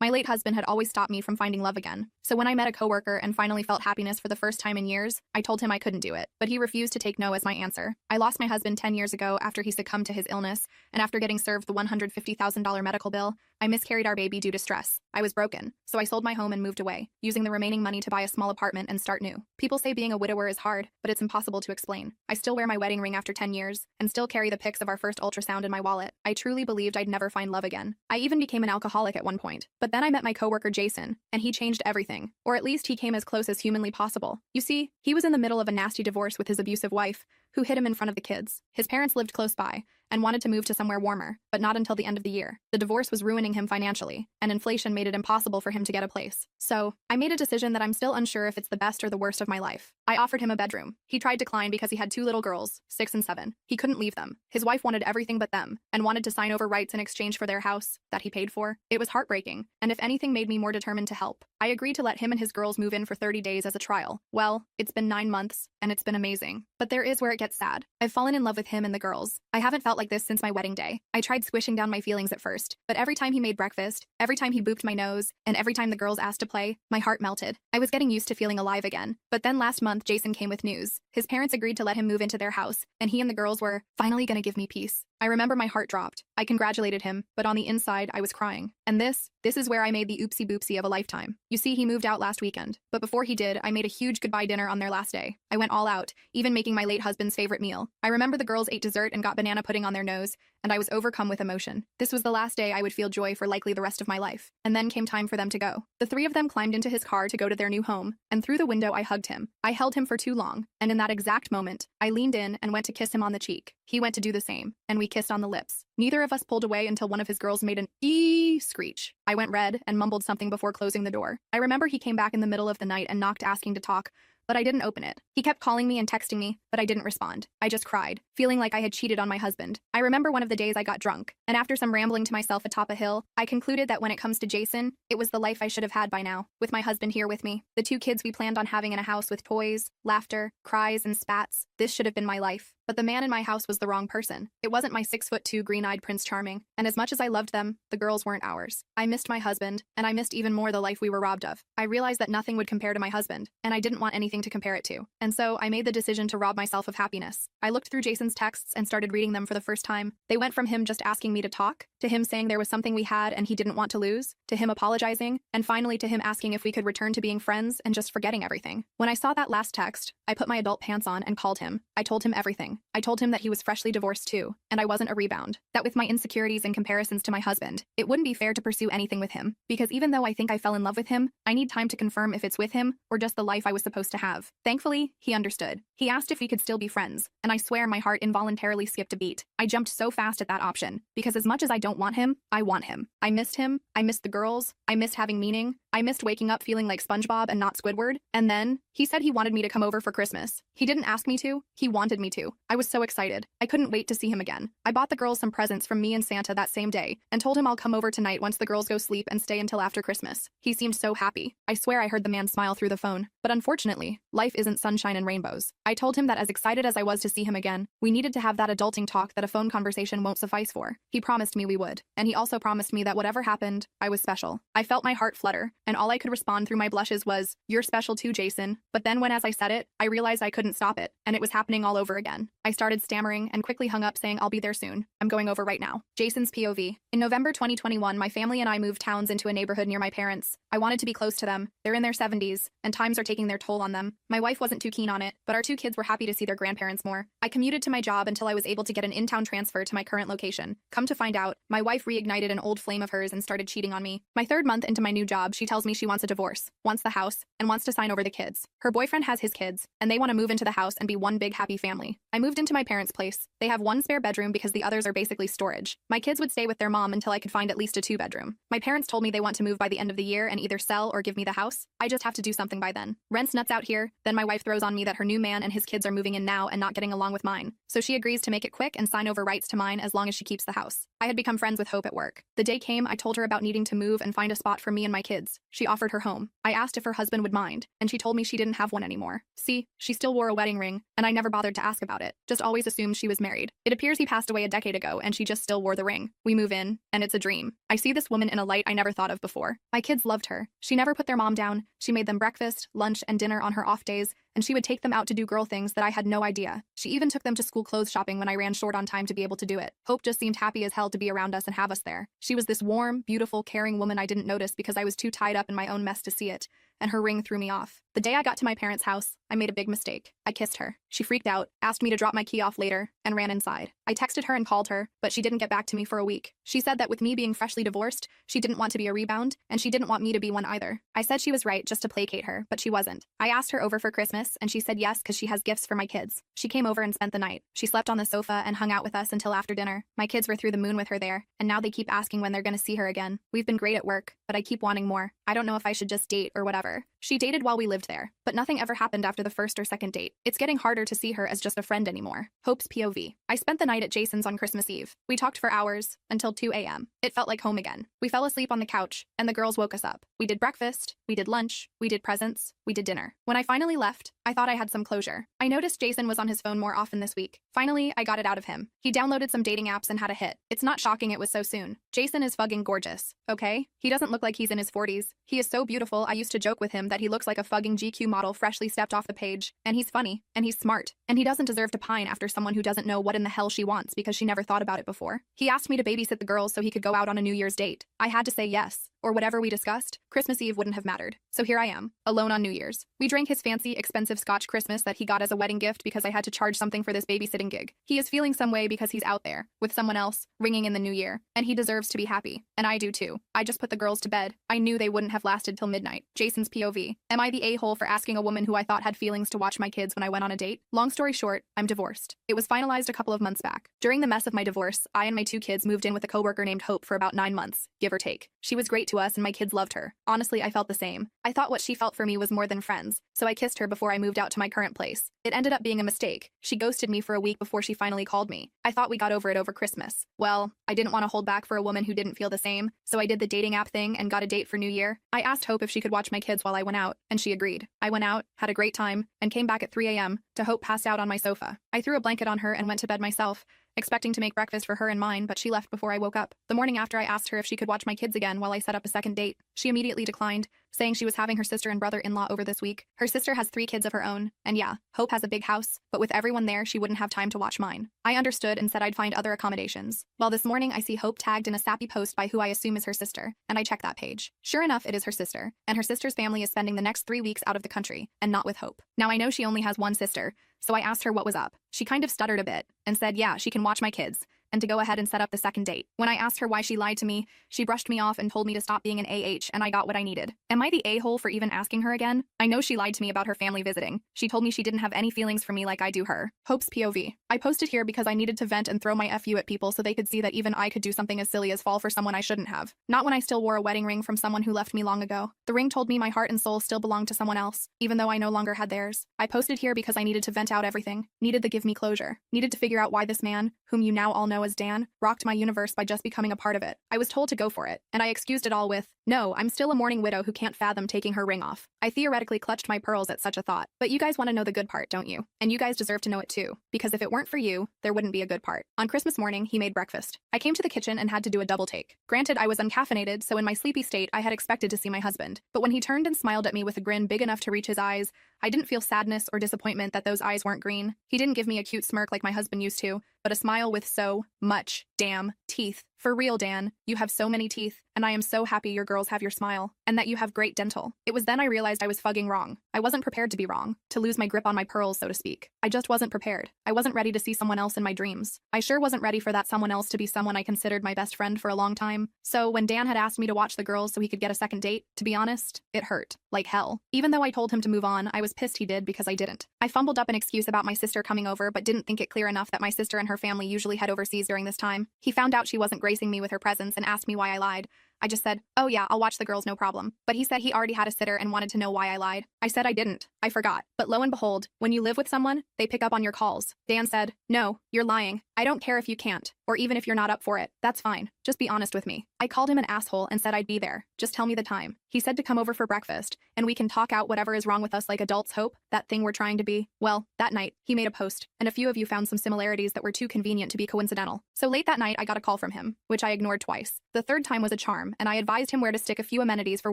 My late husband had always stopped me from finding love again. So when I met a coworker and finally felt happiness for the first time in years, I told him I couldn't do it. But he refused to take no as my answer. I lost my husband 10 years ago after he succumbed to his illness, and after getting served the $150,000 medical bill, I miscarried our baby due to stress. I was broken, so I sold my home and moved away, using the remaining money to buy a small apartment and start new. People say being a widower is hard, but it's impossible to explain. I still wear my wedding ring after 10 years, and still carry the pics of our first ultrasound in my wallet. I truly believed I'd never find love again. I even became an alcoholic at one point. But then I met my coworker Jason, and he changed everything. Or at least he came as close as humanly possible. You see, he was in the middle of a nasty divorce with his abusive wife, who hit him in front of the kids. His parents lived close by, and wanted to move to somewhere warmer, but not until the end of the year. The divorce was ruining him financially, and inflation made it impossible for him to get a place. So, I made a decision that I'm still unsure if it's the best or the worst of my life. I offered him a bedroom. He tried to decline because he had 2 little girls, 6 and 7. He couldn't leave them. His wife wanted everything but them, and wanted to sign over rights in exchange for their house, that he paid for. It was heartbreaking, and if anything made me more determined to help. I agreed to let him and his girls move in for 30 days as a trial. Well, it's been 9 months, and it's been amazing. But there is where it gets sad. I've fallen in love with him and the girls. I haven't felt like this since my wedding day. I tried squishing down my feelings at first, but every time he made breakfast, every time he booped my nose, and every time the girls asked to play, my heart melted. I was getting used to feeling alive again. But then last month, Jason came with news. His parents agreed to let him move into their house, and he and the girls were finally gonna give me peace. I remember my heart dropped. I congratulated him, but on the inside, I was crying. And this is where I made the oopsie boopsie of a lifetime. You see, he moved out last weekend. But before he did, I made a huge goodbye dinner on their last day. I went all out, even making my late husband's favorite meal. I remember the girls ate dessert and got banana pudding on their nose, and I was overcome with emotion. This was the last day I would feel joy for likely the rest of my life. And then came time for them to go. The 3 of them climbed into his car to go to their new home, and through the window I hugged him. I held him for too long, and in that exact moment, I leaned in and went to kiss him on the cheek. He went to do the same, and we kissed on the lips. Neither of us pulled away until one of his girls made an "ee" screech. I went red and mumbled something before closing the door. I remember he came back in the middle of the night and knocked asking to talk, but I didn't open it. He kept calling me and texting me, but I didn't respond. I just cried, feeling like I had cheated on my husband. I remember one of the days I got drunk, and after some rambling to myself atop a hill, I concluded that when it comes to Jason, it was the life I should have had by now, with my husband here with me, the 2 kids we planned on having in a house with toys, laughter, cries, and spats. This should have been my life. But the man in my house was the wrong person. It wasn't my 6'2" green-eyed Prince Charming, and as much as I loved them, the girls weren't ours. I missed my husband, and I missed even more the life we were robbed of. I realized that nothing would compare to my husband, and I didn't want anything to compare it to. And so, I made the decision to rob myself of happiness. I looked through Jason's texts and started reading them for the first time. They went from him just asking me to talk, to him saying there was something we had and he didn't want to lose, to him apologizing, and finally to him asking if we could return to being friends and just forgetting everything. When I saw that last text, I put my adult pants on and called him. I told him everything. I told him that he was freshly divorced too, and I wasn't a rebound. That with my insecurities and comparisons to my husband, it wouldn't be fair to pursue anything with him. Because even though I think I fell in love with him, I need time to confirm if it's with him or just the life I was supposed to have. Thankfully, he understood. He asked if we could still be friends, and I swear my heart involuntarily skipped a beat. I jumped so fast at that option, because as much as I don't want him, I want him. I missed him, I missed the girls, I missed having meaning, I missed waking up feeling like SpongeBob and not Squidward, and then, he said he wanted me to come over for Christmas. He didn't ask me to, he wanted me to. I was so excited. I couldn't wait to see him again. I bought the girls some presents from me and Santa that same day, and told him I'll come over tonight once the girls go sleep and stay until after Christmas. He seemed so happy. I swear I heard the man smile through the phone. But unfortunately, life isn't sunshine and rainbows. I told him that as excited as I was to see him again, we needed to have that adulting talk that a phone conversation won't suffice for. He promised me we would, and he also promised me that whatever happened, I was special. I felt my heart flutter, and all I could respond through my blushes was, "You're special too, Jason." But then when as I said it, I realized I couldn't stop it, and it was happening all over again. I started stammering and quickly hung up saying I'll be there soon. I'm going over right now. Jason's POV. In November 2021, my family and I moved towns into a neighborhood near my parents. I wanted to be close to them. They're in their 70s, and times are taking their toll on them. My wife wasn't too keen on it, but our 2 kids were happy to see their grandparents more. I commuted to my job until I was able to get an in-town transfer to my current location. Come to find out, my wife reignited an old flame of hers and started cheating on me. My 3rd month into my new job, she tells me she wants a divorce, wants the house, and wants to sign over the kids. Her boyfriend has his kids, and they want to move into the house and be one big happy family. I moved into my parents' place. They have 1 spare bedroom because the others are basically storage. My kids would stay with their mom until I could find at least a 2-bedroom. My parents told me they want to move by the end of the year and either sell or give me the house. I just have to do something by then. Rent's nuts out here. Then my wife throws on me that her new man and his kids are moving in now and not getting along with mine. So she agrees to make it quick and sign over rights to mine as long as she keeps the house. I had become friends with Hope at work. The day came, I told her about needing to move and find a spot for me and my kids. She offered her home. I asked if her husband would mind, and she told me she didn't have one anymore. See, she still wore a wedding ring, and I never bothered to ask about it. Just always assumed she was married. It appears he passed away a decade ago and she just still wore the ring. We move in, and it's a dream. I see this woman in a light I never thought of before. My kids loved her. She never put their mom down. She made them breakfast, lunch, and dinner on her off days, and she would take them out to do girl things that I had no idea. She even took them to school clothes shopping when I ran short on time to be able to do it. Hope just seemed happy as hell to be around us and have us there. She was this warm, beautiful, caring woman I didn't notice because I was too tied up in my own mess to see it, and her ring threw me off. The day I got to my parents' house, I made a big mistake. I kissed her. She freaked out, asked me to drop my key off later, and ran inside. I texted her and called her, but she didn't get back to me for a week. She said that with me being freshly divorced, she didn't want to be a rebound, and she didn't want me to be one either. I said she was right just to placate her, but she wasn't. I asked her over for Christmas, and she said yes because she has gifts for my kids. She came over and spent the night. She slept on the sofa and hung out with us until after dinner. My kids were through the moon with her there, and now they keep asking when they're gonna see her again. We've been great at work, but I keep wanting more. I don't know if I should just date or whatever. She dated while we lived there, but nothing ever happened after the first or second date. It's getting harder to see her as just a friend anymore. Hope's POV. I spent the night at Jason's on Christmas Eve. We talked for hours, until 2 a.m. It felt like home again. We fell asleep on the couch, and the girls woke us up. We did breakfast, we did lunch, we did presents, we did dinner. When I finally left, I thought I had some closure. I noticed Jason was on his phone more often this week. Finally, I got it out of him. He downloaded some dating apps and had a hit. It's not shocking it was so soon. Jason is fucking gorgeous, okay? He doesn't look like he's in his 40s. He is so beautiful, I used to joke with him that he looks like a fucking GQ model freshly stepped off the page. And he's funny, and he's smart, and he doesn't deserve to pine after someone who doesn't know what in the hell she wants because she never thought about it before. He asked me to babysit the girls so he could go out on a New Year's date. I had to say yes, or whatever we discussed. Christmas Eve wouldn't have mattered. So here I am, alone on New Year's. We drank his fancy, expensive Scotch Christmas that he got as a wedding gift because I had to charge something for this babysitting gig. He is feeling some way because he's out there, with someone else, ringing in the new year, and he deserves to be happy. And I do too. I just put the girls to bed. I knew they wouldn't have lasted till midnight. Jason's POV. Am I the a-hole for asking a woman who I thought had feelings to watch my kids when I went on a date? Long story short, I'm divorced. It was finalized a couple of months back. During the mess of my divorce, I and my 2 kids moved in with a coworker named Hope for about 9 months, give or take. She was great to us and my kids loved her. Honestly, I felt the same. I thought what she felt for me was more than friends, so I kissed her before I moved out to my current place. It ended up being a mistake. She ghosted me for a week before she finally called me. I thought we got over it over Christmas. Well, I didn't want to hold back for a woman who didn't feel the same, so I did the dating app thing and got a date for New Year. I asked Hope if she could watch my kids while I went out, and she agreed. I went out, had a great time, and came back at 3 a.m. to Hope passed out on my sofa. I threw a blanket on her and went to bed myself, expecting to make breakfast for her and mine, but she left before I woke up. The morning after, I asked her if she could watch my kids again while I set up a second date. She immediately declined, saying she was having her sister and brother-in-law over this week. Her sister has 3 kids of her own, and yeah, Hope has a big house, but with everyone there, she wouldn't have time to watch mine. I understood and said I'd find other accommodations. Well, this morning, I see Hope tagged in a sappy post by who I assume is her sister, and I check that page. Sure enough, it is her sister, and her sister's family is spending the next 3 weeks out of the country, and not with Hope. Now, I know she only has one sister, so I asked her what was up. She kind of stuttered a bit and said, yeah, she can watch my kids, and to go ahead and set up the second date. When I asked her why she lied to me, she brushed me off and told me to stop being an AH, and I got what I needed. Am I the a-hole for even asking her again? I know she lied to me about her family visiting. She told me she didn't have any feelings for me like I do her. Hope's POV. I posted here because I needed to vent and throw my FU at people so they could see that even I could do something as silly as fall for someone I shouldn't have. Not when I still wore a wedding ring from someone who left me long ago. The ring told me my heart and soul still belonged to someone else, even though I no longer had theirs. I posted here because I needed to vent out everything. Needed to give me closure. Needed to figure out why this man, whom you now all know as Dan, rocked my universe by just becoming a part of it. I was told to go for it, and I excused it all with, no, I'm still a mourning widow who can't fathom taking her ring off. I theoretically clutched my pearls at such a thought. But you guys want to know the good part, don't you? And you guys deserve to know it too, because if it weren't for you, there wouldn't be a good part. On Christmas morning, he made breakfast. I came to the kitchen and had to do a double take. Granted, I was uncaffeinated, so in my sleepy state, I had expected to see my husband. But when he turned and smiled at me with a grin big enough to reach his eyes, I didn't feel sadness or disappointment that those eyes weren't green. He didn't give me a cute smirk like my husband used to, but a smile with so much damn teeth. For real, Dan, you have so many teeth, and I am so happy your girls have your smile, and that you have great dental. It was then I realized I was fucking wrong. I wasn't prepared to be wrong, to lose my grip on my pearls, so to speak. I just wasn't prepared. I wasn't ready to see someone else in my dreams. I sure wasn't ready for that someone else to be someone I considered my best friend for a long time. So when Dan had asked me to watch the girls so he could get a second date, to be honest, it hurt. Like hell. Even though I told him to move on, I was pissed he did because I didn't. I fumbled up an excuse about my sister coming over but didn't think it clear enough that my sister and her family usually head overseas during this time. He found out she wasn't gracing me with her presence and asked me why I lied. I just said, oh yeah, I'll watch the girls, no problem. But he said he already had a sitter and wanted to know why I lied. I said I didn't. I forgot. But lo and behold, when you live with someone, they pick up on your calls. Dan said, no, you're lying. I don't care if you can't, or even if you're not up for it. That's fine. Just be honest with me. I called him an asshole and said I'd be there. Just tell me the time. He said to come over for breakfast, and we can talk out whatever is wrong with us like adults hope, that thing we're trying to be. Well, that night, he made a post, and a few of you found some similarities that were too convenient to be coincidental. So late that night, I got a call from him, which I ignored twice. The third time was a charm, and I advised him where to stick a few amenities for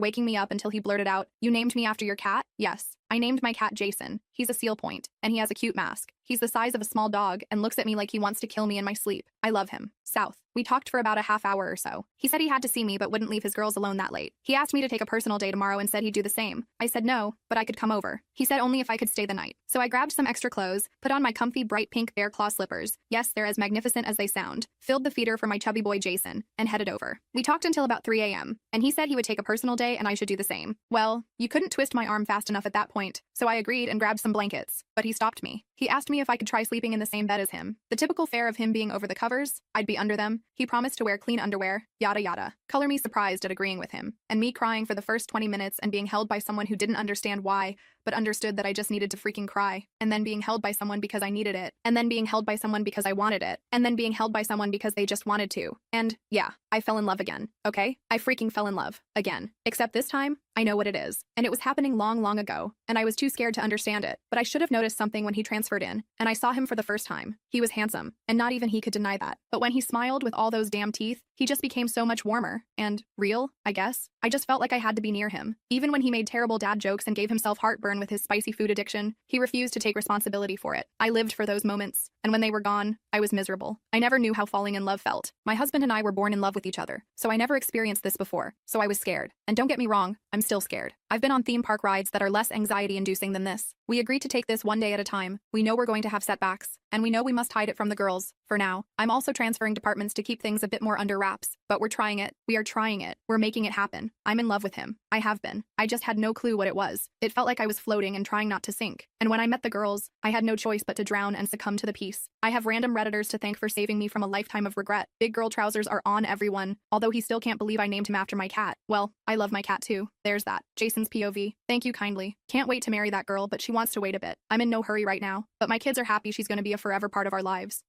waking me up until he blurted out, "You named me after your cat?" Yes. I named my cat Jason. He's a seal point, and he has a cute mask. He's the size of a small dog and looks at me like he wants to kill me in my sleep. I love him. South. We talked for about a half hour or so. He said he had to see me but wouldn't leave his girls alone that late. He asked me to take a personal day tomorrow and said he'd do the same. I said no, but I could come over. He said only if I could stay the night. So I grabbed some extra clothes, put on my comfy bright pink bear claw slippers. Yes, they're as magnificent as they sound. Filled the feeder for my chubby boy Jason, and headed over. We talked until about 3 a.m., and he said he would take a personal day and I should do the same. Well, you couldn't twist my arm fast enough at that point, so I agreed and grabbed some blankets. But he stopped me. He asked me if I could try sleeping in the same bed as him. The typical fare of him being over the covers, I'd be under them. He promised to wear clean underwear, yada yada. Color me surprised at agreeing with him, and me crying for the first 20 minutes and being held by someone who didn't understand why, but understood that I just needed to freaking cry, and then being held by someone because I needed it, and then being held by someone because I wanted it, and then being held by someone because they just wanted to. And yeah, I fell in love again, okay? I freaking fell in love. Again. Except this time, I know what it is. And it was happening long, long ago, and I was too scared to understand it. But I should have noticed something when he transferred in, and I saw him for the first time. He was handsome, and not even he could deny that. But when he smiled with all those damn teeth, he just became so much warmer. And real, I guess. I just felt like I had to be near him. Even when he made terrible dad jokes and gave himself heartburn with his spicy food addiction, he refused to take responsibility for it. I lived for those moments, and when they were gone, I was miserable. I never knew how falling in love felt. My husband and I were born in love with each other, so I never experienced this before, so I was scared. And don't get me wrong, I'm still scared. I've been on theme park rides that are less anxiety-inducing than this. We agreed to take this one day at a time. We know we're going to have setbacks, and we know we must hide it from the girls. For now, I'm also transferring departments to keep things a bit more under wraps, but we're trying it. We are trying it. We're making it happen. I'm in love with him. I have been. I just had no clue what it was. It felt like I was floating and trying not to sink. And when I met the girls, I had no choice but to drown and succumb to the peace. I have random Redditors to thank for saving me from a lifetime of regret. Big girl trousers are on everyone, although he still can't believe I named him after my cat. Well, I love my cat too. There's that. Jason's POV. Thank you kindly. Can't wait to marry that girl, but she wants to wait a bit. I'm in no hurry right now, but my kids are happy she's going to be a forever part of our lives.